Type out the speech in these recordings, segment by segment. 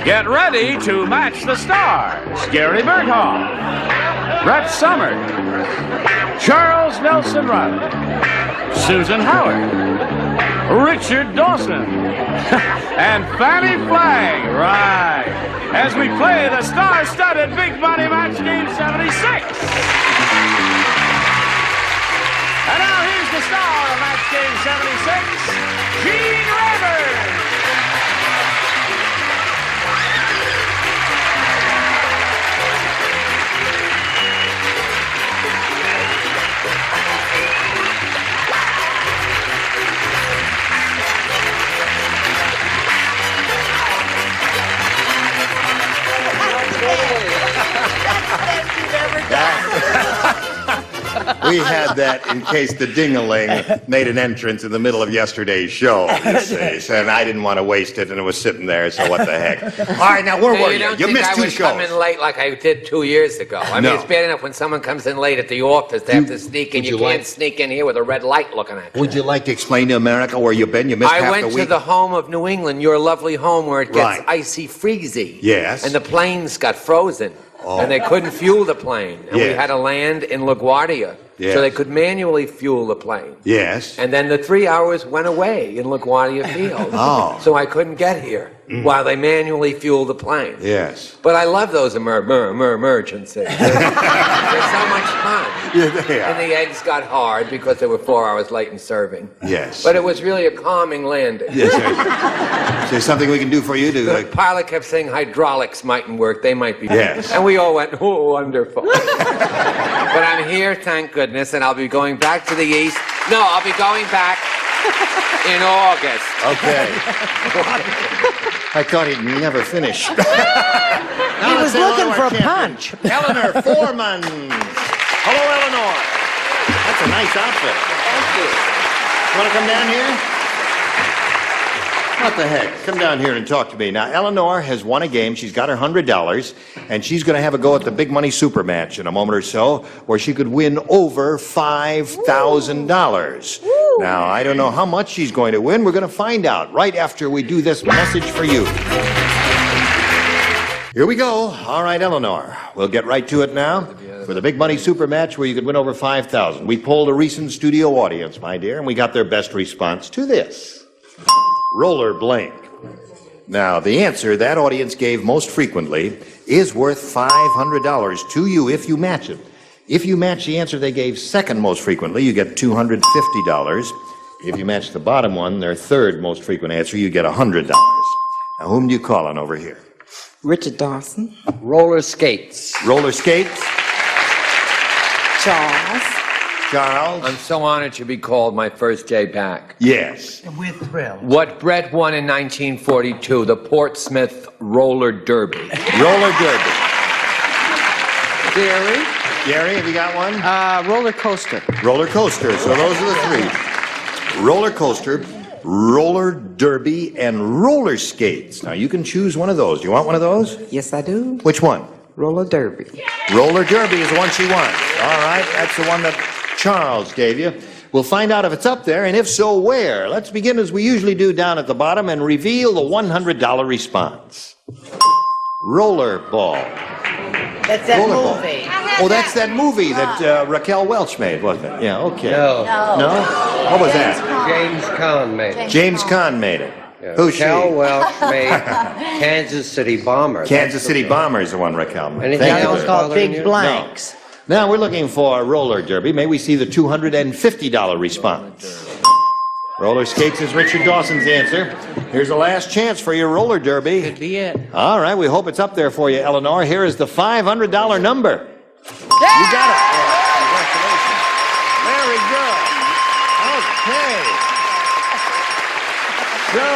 Get ready to match the stars. Gary Burghoff, Brett Summers, Charles Nelson Reilly, Susan Howard, Richard Dawson, and Fannie Flagg. Right. As we play the star-studded Big Money Match Game 76. And now here's the star of Match Game 76, Gene Rayburn. We had that in case the ding-a-ling made an entrance in the middle of yesterday's show, you see. And I didn't want to waste it, and it was sitting there, so what the heck. All right, now, where were you? You missed 2 shows. I would come in late like I did 2 years ago. I mean, it's bad enough when someone comes in late at the office, they have to sneak in. You can't sneak in here with a red light looking at you. Would you like to explain to America where you've been? You missed half the week. I went to the home of New England, your lovely home, where it gets icy freezy. Yes. And the planes got frozen. And they couldn't fuel the plane. And we had to land in LaGuardia. Yes. So they could manually fuel the plane. Yes. And then the 3 hours went away in LaGuardia Field. So I couldn't get here while they manually fueled the plane. Yes. But I love those emergencies. They're so much fun. Yeah, they are. And the eggs got hard because they were 4 hours late in serving. Yes. But it was really a calming landing. Yes, is there something we can do for you to... The pilot kept saying hydraulics mightn't work. They might be. Yes. And we all went, oh, wonderful. But I'm here, thank goodness, and I'll be going back to the East. No, I'll be going back in August. Okay. I thought he'd never finish. He was looking for a punch. Eleanor Foreman. Hello, Eleanor. That's a nice outfit. Thank you. Want to come down here? What the heck? Come down here and talk to me. Now, Eleanor has won a game. She's got her $100, and she's going to have a go at the Big Money Super Match in a moment or so, where she could win over $5,000. Now, I don't know how much she's going to win. We're going to find out right after we do this message for you. Here we go. All right, Eleanor. We'll get right to it now for the Big Money Super Match where you could win over $5,000. We polled a recent studio audience, my dear, and we got their best response to this. Roller blank. Now, the answer that audience gave most frequently is worth $500 to you if you match it. If you match the answer they gave second most frequently, you get $250. If you match the bottom one, their third most frequent answer, you get $100. Now, whom do you call on over here? Richard Dawson. Roller skates. Roller skates. Charles. Charles. I'm so honored to be called my first day back. Yes. We're thrilled. What Brett won in 1942, the Portsmouth Roller Derby. Roller derby. Gary. Gary, have you got one? Roller coaster. Roller coaster. So those are the three. Roller coaster, roller derby, and roller skates. Now, you can choose one of those. You want one of those? Yes, I do. Which one? Roller derby. Roller derby is the one she wants. All right, that's the one that Charles gave you. We'll find out if it's up there, and if so, where. Let's begin as we usually do down at the bottom and reveal the $100 response. Roller ball. That's that Roller movie. Oh, that's that movie that Raquel Welch made, wasn't it? Yeah, okay. No. No? What was that? James Caan made it. James Caan made it. Yeah. Who's she? Raquel Welch made Kansas City Bomber. Kansas City Bomber is the one Raquel made. Anything Thank you. else Called bothering Big you? Blanks. Now we're looking for roller derby. May we see the $250 response? Roller skates is Richard Dawson's answer. Here's the last chance for your roller derby. Could be it. All right, we hope it's up there for you, Eleanor. Here is the $500 number. You got it. Congratulations. Very good. Okay. So,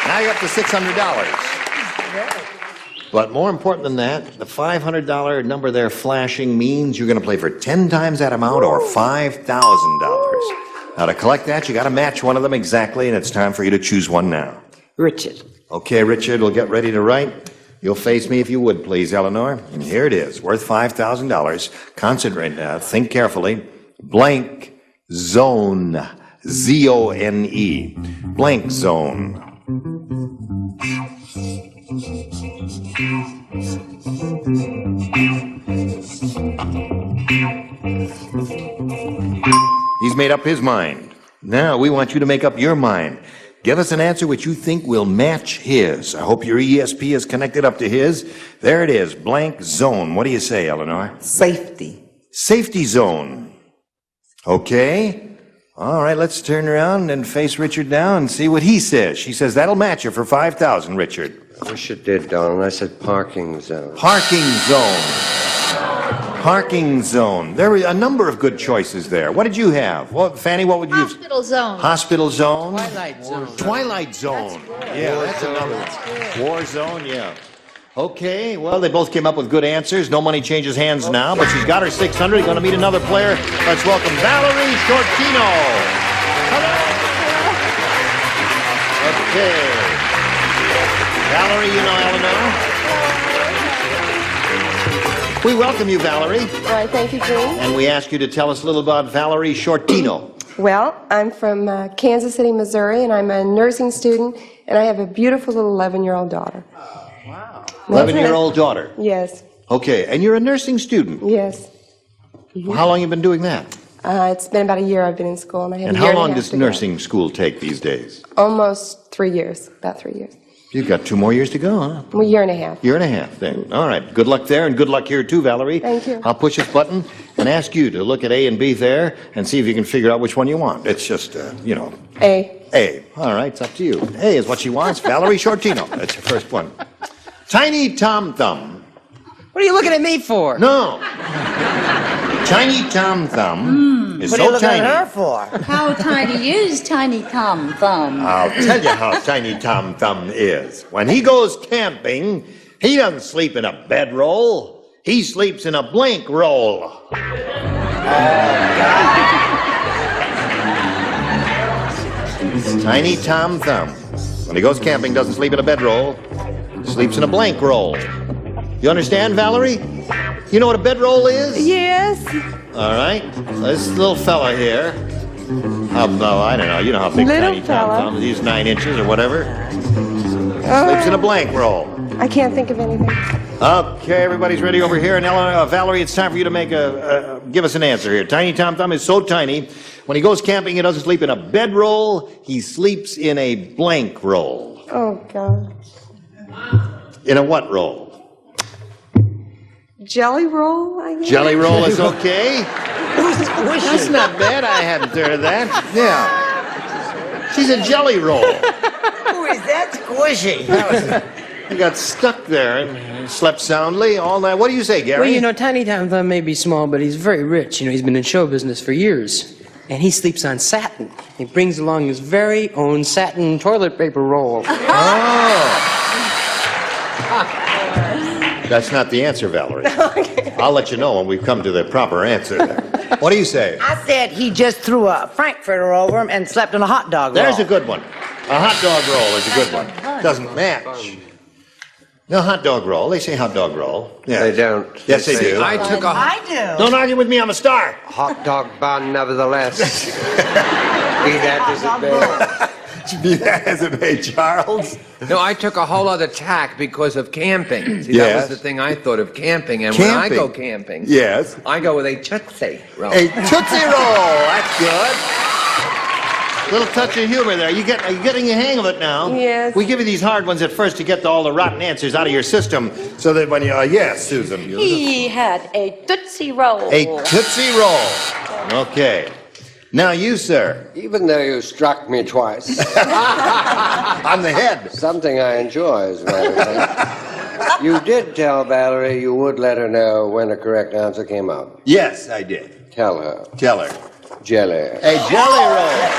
now you're up to $600. But more important than that, the $500 number there flashing means you're going to play for 10 times that amount or $5,000. Now, to collect that, you got to match one of them exactly, and it's time for you to choose one now. Richard. Okay, Richard, we'll get ready to write. You'll face me if you would, please, Eleanor. And here it is, worth $5,000. Concentrate now. Think carefully. Blank zone. Z-O-N-E. Blank zone. He's made up his mind. Now we want you to make up your mind. Give us an answer which you think will match his. I hope your ESP is connected up to his. There it is, blank zone. What do you say, Eleanor? Safety. Safety zone. Okay. All right, let's turn around and face Richard now and see what he says. She says that'll match you for 5,000, Richard. I wish it did, Don. I said parking zone. Parking zone. Parking zone. There were a number of good choices there. What did you have? Well, Fannie, what would you have? Hospital zone. Hospital zone. Twilight zone. Twilight zone. Yeah, that's another one. War zone, yeah. Okay, well, they both came up with good answers. No money changes hands now, but she's got her 600. Going to meet another player. Let's welcome Valerie Shortino. Hello. Okay. Valerie, you know Eleanor? We welcome you, Valerie. All right, thank you, Gene. And we ask you to tell us a little about Valerie Shortino. Well, I'm from Kansas City, Missouri, and I'm a nursing student, and I have a beautiful little 11-year-old daughter. Wow. 11-year-old daughter. Yes. Okay, and you're a nursing student. Yes. How long have you been doing that? It's been about a year I've been in school, and I have And a year how long and a half does to go. nursing school take these days? Almost 3 years, about 3 years. You've got 2 more years to go, huh? Well, a year and a half. Year and a half, then. All right. Good luck there, and good luck here, too, Valerie. Thank you. I'll push this button and ask you to look at A and B there and see if you can figure out which one you want. It's just, A. A. All right, it's up to you. A is what she wants. Valerie Shortino. That's your first one. Tiny Tom Thumb. What are you looking at me for? No. Tiny Tom Thumb is What are you so looking tiny. at her for? How tiny is Tiny Tom Thumb? I'll tell you how tiny Tom Thumb is. When he goes camping, he doesn't sleep in a bedroll. He sleeps in a blank roll. Tiny Tom Thumb. When he goes camping, doesn't sleep in a bedroll. Sleeps in a blank roll. You understand, Valerie? You know what a bedroll is? Yes. All right. This little fella here. I don't know. You know how big Little Tiny Tom fella. Thumb is. He's 9 inches or whatever. Sleeps in a blank roll. I can't think of anything. Okay, everybody's ready over here. And Valerie, it's time for you to make give us an answer here. Tiny Tom Thumb is so tiny. When he goes camping, he doesn't sleep in a bedroll. He sleeps in a blank roll. Oh, God. In a what roll? Jelly roll, I guess? Jelly roll is okay. That's not bad. I hadn't heard of that. Yeah. She's a jelly roll. Who is that squishy? He got stuck there and slept soundly all night. What do you say, Gary? Well, Tiny Tom Thumb may be small, but he's very rich. He's been in show business for years. And he sleeps on satin. He brings along his very own satin toilet paper roll. Oh. That's not the answer, Valerie. I'll let you know when we come to the proper answer there. What do you say? I said he just threw a frankfurter over him and slept on a hot dog roll. There's a good one. A hot dog roll is a good one. Doesn't match. No, hot dog roll. They say hot dog roll. Yeah. They don't. Yes, they do. I took a I do. Don't argue with me. I'm a star. Hot dog bun, nevertheless. Be that as it may. Be that as it may, Charles. no, I took a whole other tack because of camping. See, that Yes. was the thing I thought of camping. And when I Camping. go camping, Yes. I go with a Tootsie Roll. A Tootsie Roll. That's good. Little touch of humor there. Are you getting the hang of it now? Yes. We give you these hard ones at first to get all the rotten answers out of your system, so that when you yes, Susan. He had a Tootsie Roll. A Tootsie Roll. Okay. Now you, sir. Even though you struck me twice, On the head. something I enjoy, as a matter of fact. You did tell Valerie you would let her know when a correct answer came up. Yes, I did. Tell her. Tell her. Jelly. A jelly roll.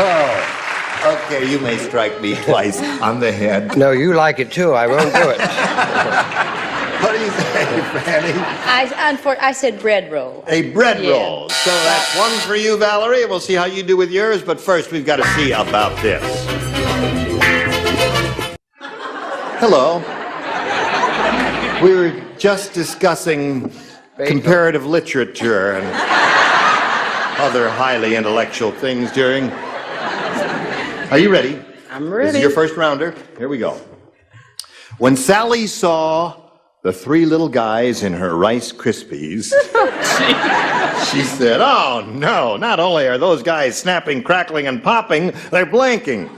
Oh, okay, you may strike me twice on the head. No, you like it too. I won't do it. What do you say, Fannie? I said bread roll. A bread Yeah. roll. So that's one for you, Valerie. We'll see how you do with yours, but first we've got to see about this. Hello. We were just discussing comparative literature, and other highly intellectual things during. Are you ready? I'm ready. This is your first rounder. Here we go. When Sally saw the three little guys in her Rice Krispies, she said, "Oh, no, not only are those guys snapping, crackling, and popping, they're blanking."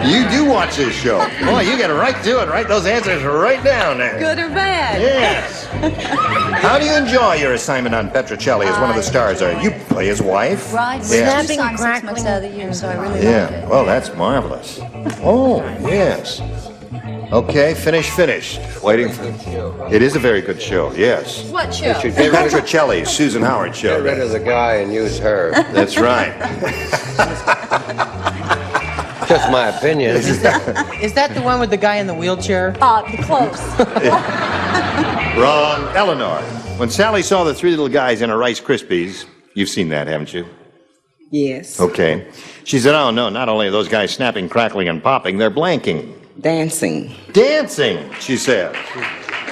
You do watch this show. Boy, you get right to it. Write those answers right down there. Good or bad? Yes. How do you enjoy your assignment on Petrocelli as one of the stars? You play his wife? Right. Yes. Snapping, Snapping, crackling. 6 months out of the year, so I really like Yeah. it. Well, that's marvelous. Oh, yes. Okay, finished. Waiting for... It is a very good show, yes. What show? Should get rid of, Petrocelli, Susan Howard show. get rid of the guy and use her. That's right. Just my opinion. Is that the one with the guy in the wheelchair? Close. Wrong. Eleanor, when Sally saw the three little guys in her Rice Krispies, you've seen that, haven't you? Yes. Okay. She said, "Oh, no, not only are those guys snapping, crackling, and popping, they're blanking." Dancing. Dancing, she said.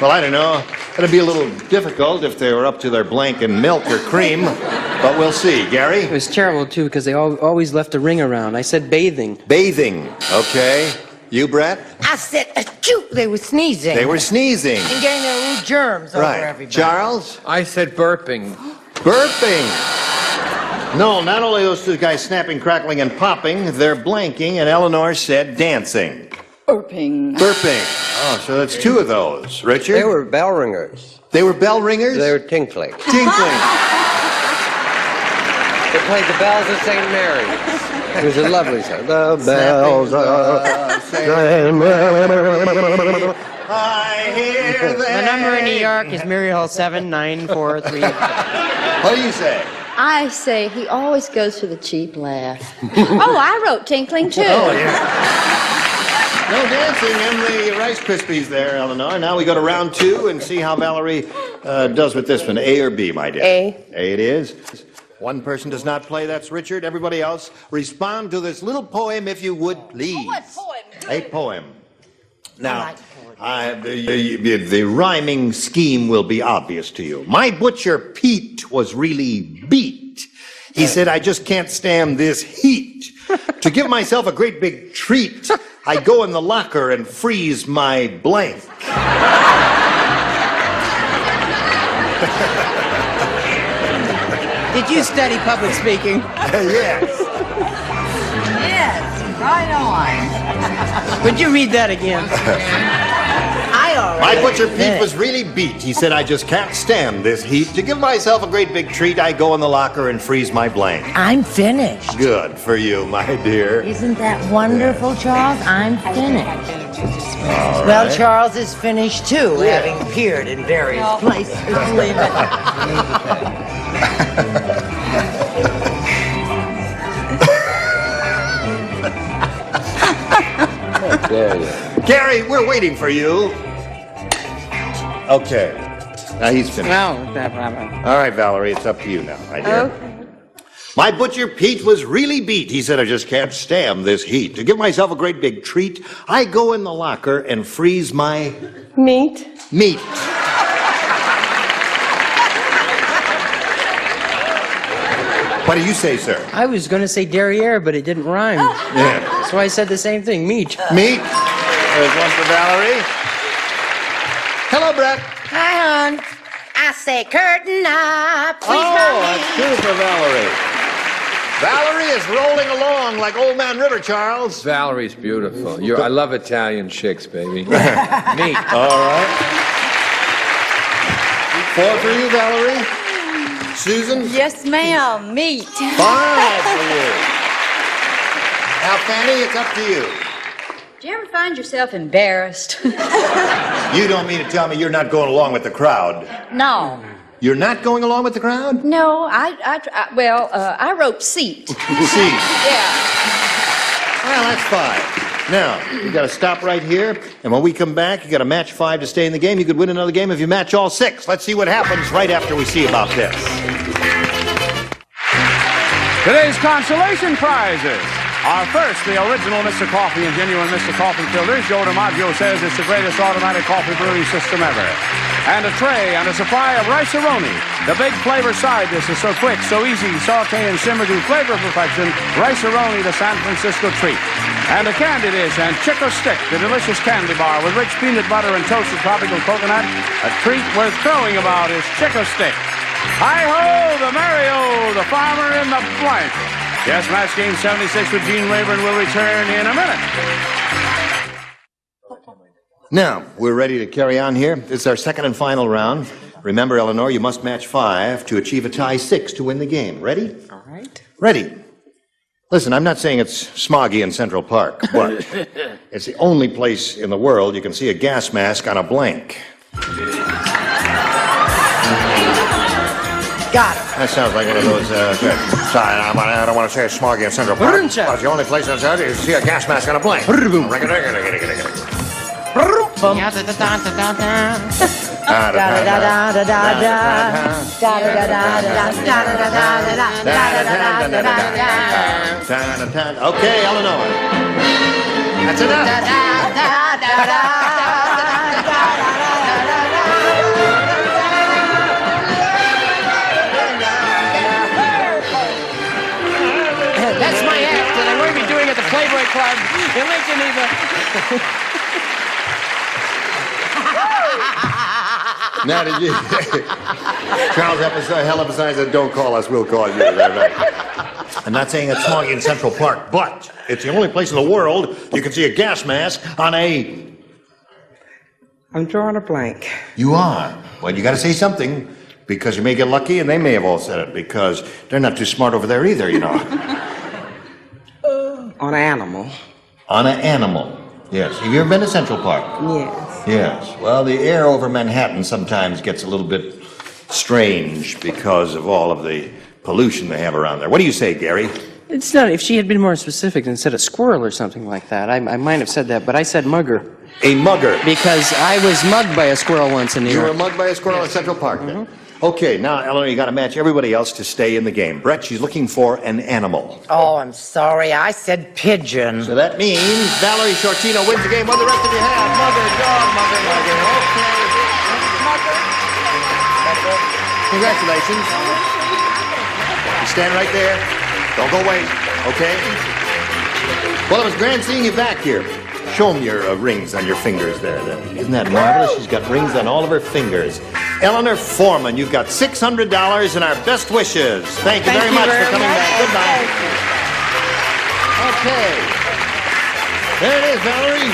Well, I don't know. It'd be a little difficult if they were up to their blank in milk or cream, but we'll see. Gary? It was terrible, too, because they always left a ring around. I said bathing. Bathing. Okay. You, Brett? I said, achoo, they were sneezing. They were sneezing. And getting their little germs over Right. everybody. Charles? I said burping. Burping. No, not only those two guys snapping, crackling, and popping, they're blanking, and Eleanor said dancing. Burping. Burping. Oh, so that's two of those. Richard? They were bell ringers. They were bell ringers? They were tinkling. Tinkling. They played the bells of St. Mary's. It was a lovely song. The bells of St. Mary's. I hear them. The number in New York is Mary Hall 7943. What do you say? I say he always goes for the cheap laugh. Oh, I wrote tinkling too. Oh, yeah. No dancing in the Rice Krispies there, Eleanor. Now we go to round 2 and see how Valerie does with this one. A or B, my dear? A. A it is. One person does not play, that's Richard. Everybody else, respond to this little poem if you would, please. What poem? A poem. Now, the rhyming scheme will be obvious to you. My butcher Pete was really beat. He said, "I just can't stand this heat. To give myself a great big treat, I go in the locker and freeze my blank." Did you study public speaking? Yes. Yes, right on. Would you read that again? My butcher Pete was really beat. He said, "I just can't stand this heat. To give myself a great big treat, I go in the locker and freeze my blank." I'm finished. Good for you, my dear. Isn't that wonderful, Charles? I'm finished. Well, Charles is finished too, having appeared in various places. There you go. Gary, we're waiting for you. Okay. Now he's finished. No. All right, Valerie, it's up to you now, my dear. My butcher Pete was really beat. He said, "I just can't stand this heat. To give myself a great big treat, I go in the locker and freeze my Meat. meat." What do you say, sir? I was going to say derriere, but it didn't rhyme. Yeah. So I said the same thing, meat. Meat. There's one for Valerie. Hello, Brett. Hi, hon. I say curtain up. Please That's two for Valerie. Valerie is rolling along like Old Man River, Charles. Valerie's beautiful. I love Italian chicks, baby. Neat. All right. 4 for you, Valerie. Susan? Yes, ma'am. Meat. 5 for you. Now, Fannie, it's up to you. Do you ever find yourself embarrassed? You don't mean to tell me you're not going along with the crowd. No. You're not going along with the crowd? No, I wrote seat. See. Yeah. Well, that's 5. Now, you got to stop right here, and when we come back, you got to match 5 to stay in the game. You could win another game if you match all 6. Let's see what happens right after we see about this. Today's consolation prizes. Our first, the original Mr. Coffee and genuine Mr. Coffee filters. Joe DiMaggio says it's the greatest automatic coffee brewing system ever. And a tray and a supply of rice-a-roni. The big flavor side dish is so quick, so easy, saute and simmer to flavor perfection. Rice-a-roni, the San Francisco treat. And a candy dish and Chico Stick, the delicious candy bar with rich peanut butter and toasted tropical coconut. A treat worth crowing about is Chico Stick. Hi-ho, the Mario, the farmer in the blank. Yes, match game 76 with Gene Rayburn will return in a minute. Now, we're ready to carry on here. This is our second and final round. Remember, Eleanor, you must match 5 to achieve a tie 6 to win the game. Ready? All right. Ready. Listen, I'm not saying it's smoggy in Central Park, but it's the only place in the world you can see a gas mask on a blank. Got it. That sounds like one of those, sorry, I don't want to say it's smoggy in Central Park, but it's the only place on Saturday you see a gas mask on a blank. Okay, Eleanor. That's enough. That's my act that I'm going to be doing at the Playboy Club in Lake Geneva. Now, did you... Charles emphasized, don't call us, we'll call you. Right. I'm not saying it's smoggy in Central Park, but it's the only place in the world you can see a gas mask on a... I'm drawing a blank. You are. Well, you got to say something, because you may get lucky, and they may have all said it, because they're not too smart over there either, you know. On an animal. On an animal. Yes. Have you ever been to Central Park? Yes. Yes. Well, the air over Manhattan sometimes gets a little bit strange because of all of the pollution they have around there. What do you say, Gary? It's not, if she had been more specific and said a squirrel or something like that, I might have said that, but I said mugger. A mugger. Because I was mugged by a squirrel once in New York. You were mugged by a squirrel in Central Park, then? Okay, now, Eleanor, you got to match everybody else to stay in the game. Brett, she's looking for an animal. Oh, I'm sorry. I said pigeon. So that means Valerie Shortino wins the game. What do the rest of you have? Mugger, dog, mugger, mugger. Okay. Mugger. Congratulations. You stand right there. Don't go away, okay? Well, it was grand seeing you back here. Show them your rings on your fingers there. Isn't that marvelous? She's got rings on all of her fingers. Eleanor Foreman, you've got $600 and our best wishes. Thank you very much for coming back. Goodbye. Okay. There it is, Valerie.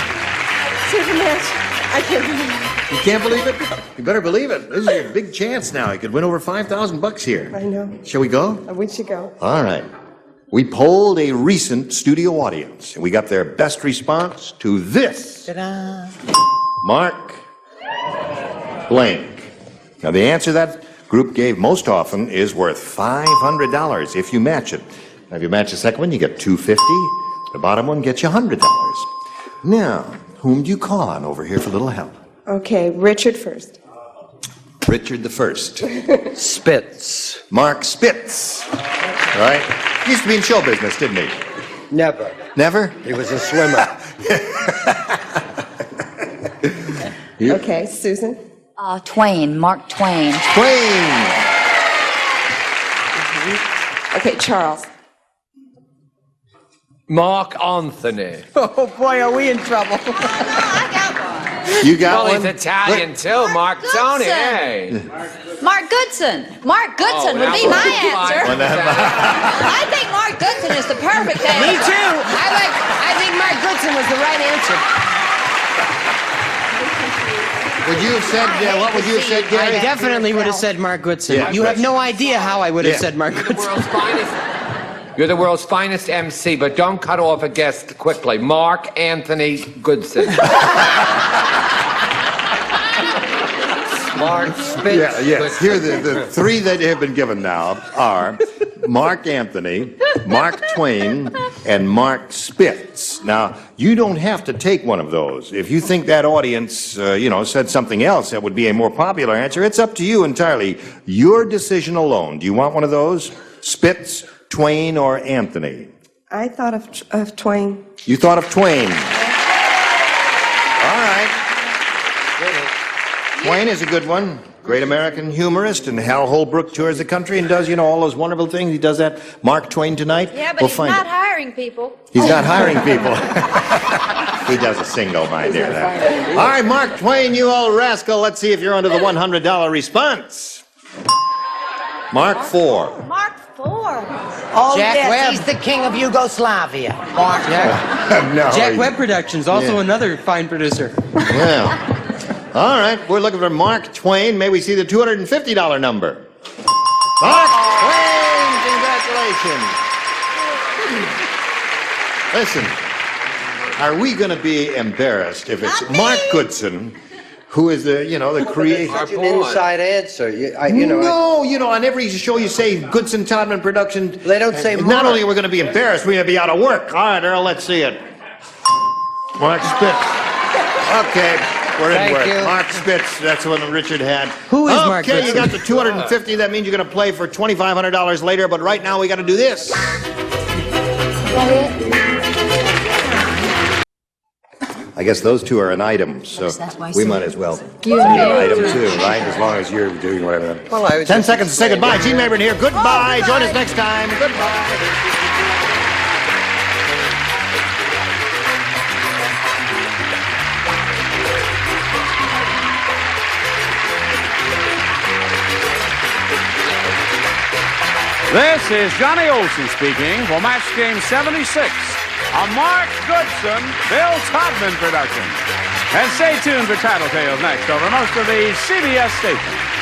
Supermatch. I can't believe it. You can't believe it? You better believe it. This is your big chance now. You could win over $5,000 here. I know. Shall we go? We should go. All right. We polled a recent studio audience, and we got their best response to this. Ta-da. Mark blank. Now, the answer that group gave most often is worth $500 if you match it. Now, if you match the second one, you get $250. The bottom one gets you $100. Now, whom do you call on over here for a little help? Okay, Richard first. Richard the First. Spitz. Mark Spitz. All right. He used to be in show business, didn't he? Never. Never? He was a swimmer. Okay, Susan. Twain, Mark Twain. Twain. Okay, Charles. Mark Anthony. Oh boy, are we in trouble. You got Well, one? he's Italian too, Mark Tony. Hey. Mark Goodson. Mark Goodson would be my answer. I think Mark Goodson is the perfect answer. Me too. I think Mark Goodson was the right answer. Would you have said, what would you have said, Gary? I definitely would have said Mark Goodson. Yeah, you have no idea how I would have said Mark Goodson. You're the world's finest MC, but don't cut off a guest quickly. Mark Anthony Goodson. Mark Spitz. Yes. Here, the three that have been given now are Mark Anthony, Mark Twain, and Mark Spitz. Now, you don't have to take one of those. If you think that audience, said something else that would be a more popular answer, it's up to you entirely. Your decision alone. Do you want one of those? Spitz, Twain, or Anthony? I thought of Twain. You thought of Twain. All right. Twain is a good one. Great American humorist, and Hal Holbrook tours the country and does, all those wonderful things. He does that Mark Twain tonight. Yeah, but we'll he's find not it. hiring people. He's not hiring people. He does a single, my dear. All right, Mark Twain, you old rascal. Let's see if you're under the $100 response. Mark 4. Mark 4. Oh, Jack yes, Webb. he's the king of Yugoslavia. Mark. No. Jack Webb Productions, also Yeah. another fine producer. Well, all right, we're looking for Mark Twain. May we see the $250 number? Mark Twain, congratulations. Listen, are we going to be embarrassed if it's Mark Goodson, who is the creator? Such an inside answer. No, on every show you say Goodson Todman Production. They don't say Not Mark. only are we going to be embarrassed, we're going to be out of work. All right, Earl, let's see it. Mark Spitz. Okay, we're in Thank work. you. Mark Spitz, that's what Richard had. Who is Mark Okay, you Goodson? got the $250. That means you're going to play for $2,500 later, but right now we got to do this. I guess those two are an item, so we might as well be an item too, right? As long as you're doing whatever. Well, I was 10 just seconds to say saying- goodbye. Gene Mabry here. Goodbye. Join us next time. Goodbye. This is Johnny Olson speaking for Match Game 76, a Mark Goodson, Bill Todman production. And stay tuned for Tattletales next over most of the CBS stations.